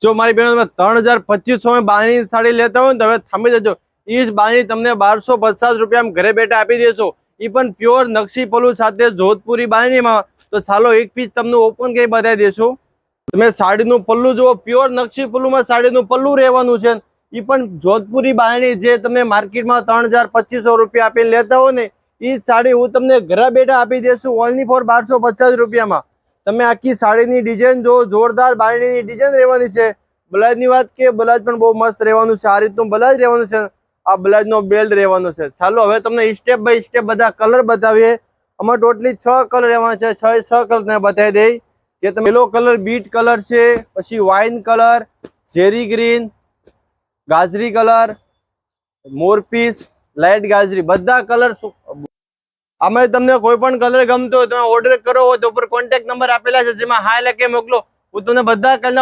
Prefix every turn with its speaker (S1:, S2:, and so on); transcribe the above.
S1: જો મારી બહેનો તમે 3250 માં બાંધણી સાડી લેતા હોય ને તો હવે થાંભી જજો। એ જ બાંધણી તમને 1250 રૂપિયામાં ઘરે બેઠા આપી દેશો, એ પણ પ્યોર નકશી પલ્લુ સાથે જોધપુરી બાંધણીમાં। તો ચાલો એક પીસ તમને ઓપન કરી બતાવી દેશો। તમે સાડીનું પલ્લુ જુઓ, પ્યોર નકશી પલ્લુમાં સાડીનું પલ્લુ રહેવાનું છે, એ પણ જોધપુરી બાંધણી જે તમે માર્કેટમાં 3250 રૂપિયા આપીને લેતા હો ને એ સાડી હું તમને ઘરે બેઠા આપી દેશું ઓનલી ફોર 1250 રૂપિયામાં। તમે આખી સાડીની ડિઝાઇન જો, જોરદાર બાંધણીની ડિઝાઇન રહેવાની છે। બ્લાઉઝની વાત કે બ્લાઉઝ પણ બહુ મસ્ત રહેવાનું છે, આ રીતનું બ્લાઉઝ રહેવાનું છે, આ બ્લાઉઝનો બેલ્ટ રહેવાનો છે। ચાલો હવે તમને સ્ટેપ બાય સ્ટેપ બધા કલર બતાવીએ। આમાં ટોટલી 6 કલર રહેવાના છે, 6 કલર તમને બતાવી દઈ। જે તમે યલો કલર, બીટ કલર છે, પછી વાઇન કલર, ઝેરી ગ્રીન, ગાજરી કલર, મોરપીસ, લાઇટ ગાજરી, બધા કલર। આમાં તમને કોઈ પણ કલર ગમતો હોય તમે ઓર્ડર કરો હોય તો ઉપર કોન્ટેક્ટ નંબર આપેલા છે, જેમાં હાય લખી મોકલો, હું તમને બધા કલર